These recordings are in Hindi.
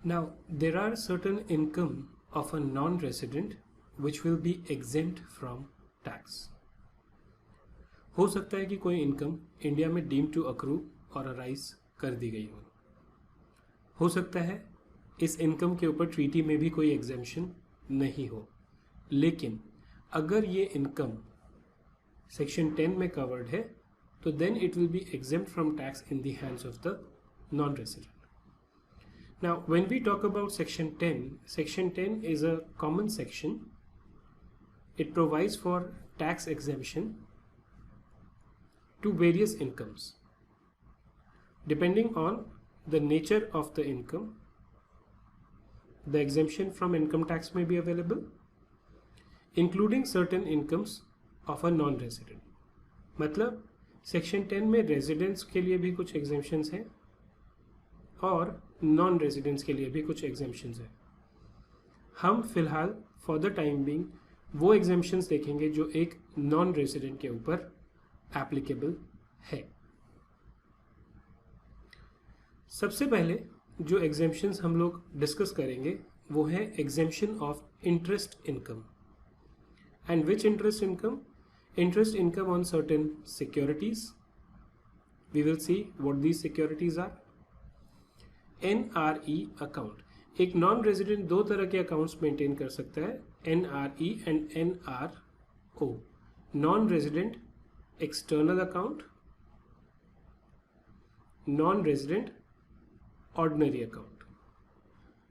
Now, there are certain income of a non-resident which will be exempt from tax. हो सकता है कि कोई इनकम इंडिया में डीम टू अक्रू और अराइज कर दी गई हो सकता है इस इनकम के ऊपर ट्रीटी में भी कोई एग्जेम्पशन नहीं हो, लेकिन अगर ये इनकम सेक्शन 10 में कवर्ड है तो then it will be exempt from tax in the hands of the non resident. Now, when we talk about Section 10 is a common section. It provides for tax exemption to various incomes. Depending on the nature of the income, the exemption from income tax may be available, including certain incomes of a non-resident. मतलब Section 10 में residents के लिए भी कुछ exemptions हैं और नॉन रेजिडेंट्स के लिए भी कुछ एग्जेम्पशंस हैं. हम फिलहाल फॉर द टाइम बीइंग वो एग्जेम्पशंस देखेंगे जो एक नॉन रेजिडेंट के ऊपर एप्लीकेबल है. सबसे पहले जो एग्जेम्पशंस हम लोग डिस्कस करेंगे वो है exemption of interest income. And which interest income? Interest income on certain securities. We will see what these securities are. NRE account. एक नॉन रेजिडेंट दो तरह के अकाउंट्स मेंटेन कर सकता है, NRE and NRO. Non resident external account, non resident ordinary account.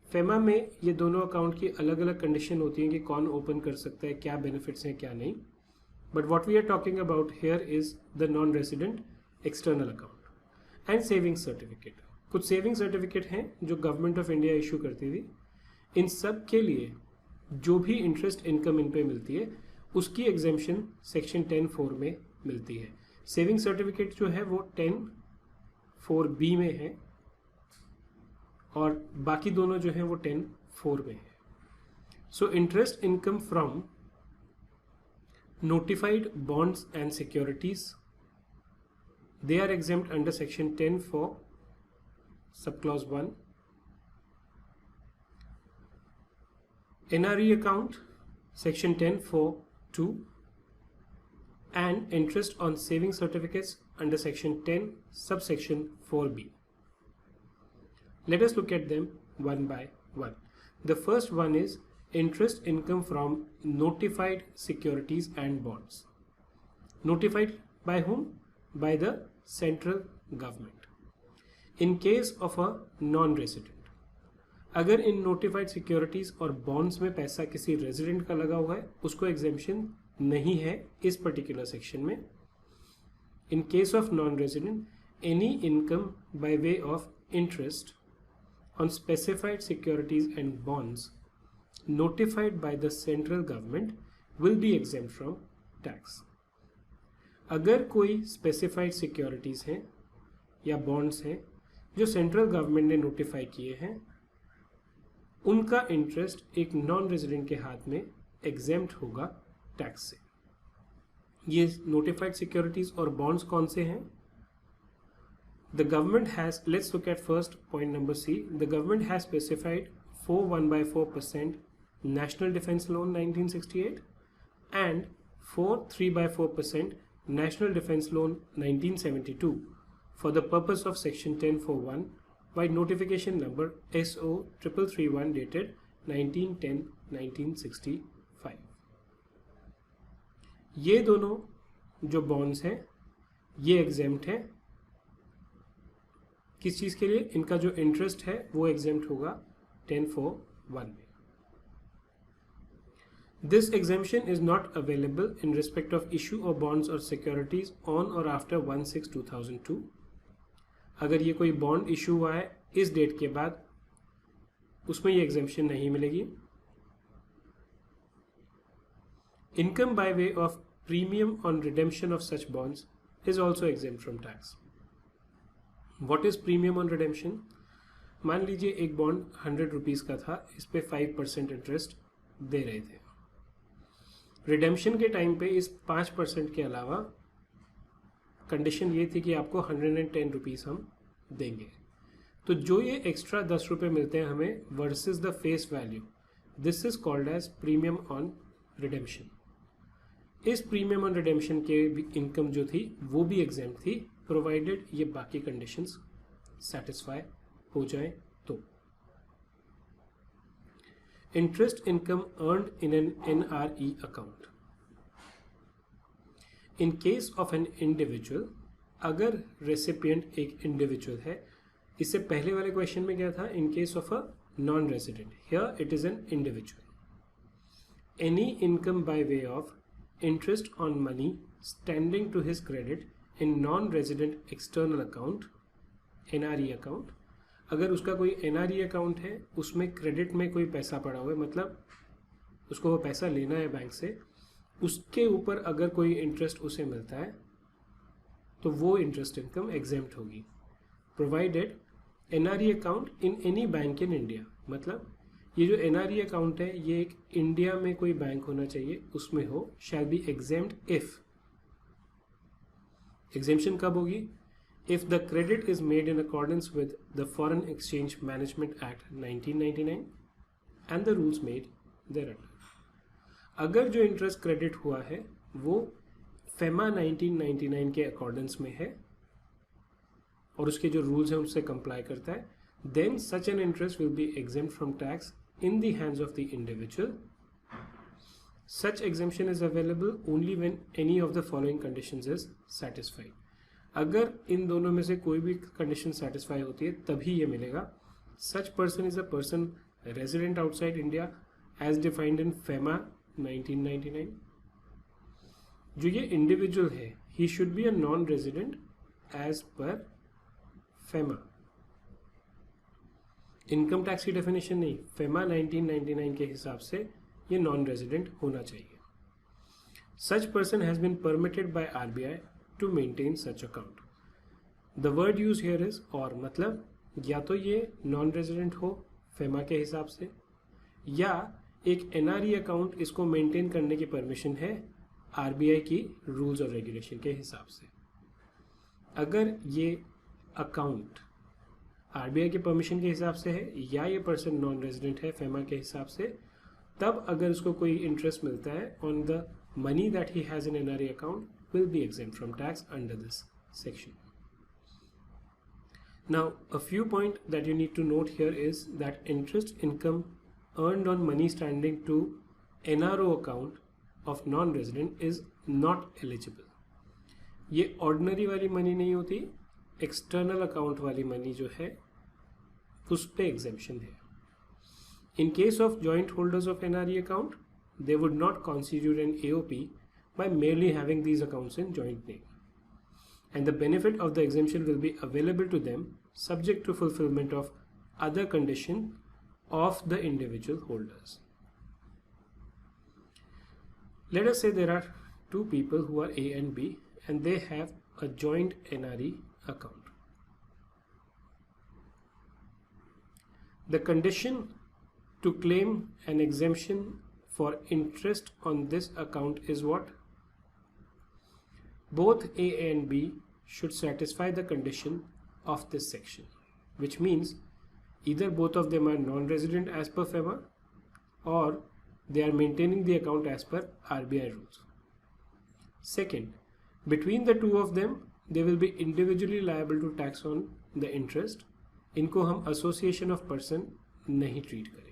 FEMA में ये दोनों अकाउंट की अलग अलग कंडीशन होती है कि कौन ओपन कर सकता है, क्या बेनिफिट्स हैं क्या नहीं. But what we are talking about here is the non resident external account and saving certificate. कुछ सेविंग सर्टिफिकेट हैं जो गवर्नमेंट ऑफ इंडिया इशू करती थी. इन सब के लिए जो भी इंटरेस्ट इनकम इन पे मिलती है उसकी एग्जेम्पशन सेक्शन 10(4) में मिलती है. सेविंग सर्टिफिकेट जो है वो 10(4)(b) में है और बाकी दोनों जो है वो 10(4) में है. So interest income from notified bonds and securities, they are exempt under section 10(4) subclause 1. NRE account section 10(4)(2) and interest on saving certificates under section 10 subsection 4(b). Let us look at them one by one. The first one is interest income from notified securities and bonds. Notified by whom? By the central government. In case of a non resident, अगर इन नोटिफाइड सिक्योरिटीज और बॉन्ड्स में पैसा किसी रेजिडेंट का लगा हुआ है उसको एग्जेम्पशन नहीं है इस पर्टिकुलर सेक्शन में. इन case of non resident, any income by way of interest on specified securities and bonds notified by the central government will be exempt from tax. अगर कोई स्पेसिफाइड सिक्योरिटीज हैं या बॉन्ड्स हैं जो सेंट्रल गवर्नमेंट ने नोटिफाई किए हैं, उनका इंटरेस्ट एक नॉन रेजिडेंट के हाथ में एग्जेम्प्ट होगा टैक्स से. ये नोटिफाइड सिक्योरिटीज और बॉन्ड्स कौन से हैं? The government has, let's look at first point number C. The government has specified 4/1/4% national defence loan 1968 and 4/3/4% national defence loan 1972 for the purpose of section 10(4)(1) by notification number SO 3331 dated 19/10/1965. ये दोनों जो बॉन्ड्स हैं ये एग्जेम्प्ट है. किस चीज के लिए? इनका जो इंटरेस्ट है वो एग्जेम्प्ट होगा 10(4)(1) में. This exemption is not available in respect of issue of bonds or securities on or after 1/6/2002. अगर ये कोई बॉन्ड इशू हुआ है इस डेट के बाद उसमें ये एग्जेम्पशन नहीं मिलेगी. Income by way of premium on redemption of such bonds is also exempt from tax. What is premium on redemption? मान लीजिए एक बॉन्ड 100 रुपीज का था, इस पे 5% इंटरेस्ट दे रहे थे. रिडेम्पशन के टाइम पे इस 5% के अलावा कंडीशन ये थी कि आपको 110 रुपीज़ हम देंगे. तो जो ये एक्स्ट्रा 10 रुपये मिलते हैं हमें versus the face value, this is called as premium on redemption. इस प्रीमियम ऑन रिडेम्पशन के इनकम जो थी वो भी एग्जेम्प्ट थी, प्रोवाइडेड ये बाकी कंडीशंस सेटिस्फाई हो जाए तो। Interest income earned in an NRE account. In case of an individual, अगर रेसिपिएंट एक इंडिविजुअल है, इससे पहले वाले क्वेश्चन में क्या था, in case of a non resident, here it is an individual. Any income by way of interest on money standing to his credit in non resident external account, NRE account. अगर उसका कोई NRE अकाउंट है, उसमें क्रेडिट में कोई पैसा पड़ा हुआ है, मतलब उसको वो पैसा लेना है बैंक से, उसके ऊपर अगर कोई इंटरेस्ट उसे मिलता है तो वो इंटरेस्ट इनकम एग्जेम्प्ट होगी, provided NRE account in any bank in India. मतलब ये जो NRE अकाउंट है ये एक इंडिया में कोई बैंक होना चाहिए, उसमें हो, shall be exempt if. Exemption कब होगी? If the credit is made in accordance with the Foreign Exchange Management Act 1999 and the rules made thereafter. अगर जो इंटरेस्ट क्रेडिट हुआ है वो FEMA 1999 के अकॉर्डेंस में है और उसके जो रूल्स हैं उससे कंप्लाई करता है, then such an interest will be exempt from tax in the hands of the individual. Such exemption is available only when any of the following conditions is satisfied. अगर इन दोनों में से कोई भी कंडीशन सेटिस्फाई होती है तभी ये मिलेगा। Such person is a person resident outside India as defined in FEMA 1999। जो ये इंडिविजुअल है, he should be a non resident as पर FEMA। इनकम टैक्स की डेफिनेशन नहीं, FEMA 1999 के हिसाब से ये नॉन रेजिडेंट होना चाहिए। Such person has been permitted by RBI to maintain such account. The word used here is और, मतलब या तो ये नॉन रेजिडेंट हो FEMA के हिसाब से, या एक NRE अकाउंट इसको मेंटेन करने की परमिशन है RBI की रूल्स और रेगुलेशन के हिसाब से। अगर ये अकाउंट RBI के परमिशन के हिसाब से है या ये पर्सन नॉन रेजिडेंट है FEMA के हिसाब से, तब अगर उसको कोई इंटरेस्ट मिलता है on the money that he has in NRE account will be exempt from tax under this section. Now, a few points that you need to note here is that interest income earned on money standing to NRO account of non-resident is not eligible. ये ordinary वाली मनी नहीं होती, external account वाली मनी जो है उस पे exemption है। In case of joint holders of NRE account, they would not constitute an AOP by merely having these accounts in joint name, and the benefit of the exemption will be available to them subject to fulfillment of other condition of the individual holders. Let us say there are two people who are A and B and they have a joint NRE account. The condition to claim an exemption for interest on this account is what? Both A and B should satisfy the condition of this section, which means either both of them are non-resident as per FEMA or they are maintaining the account as per RBI rules. Second, between the two of them, they will be individually liable to tax on the interest. इनको हम association of person नहीं treat करें।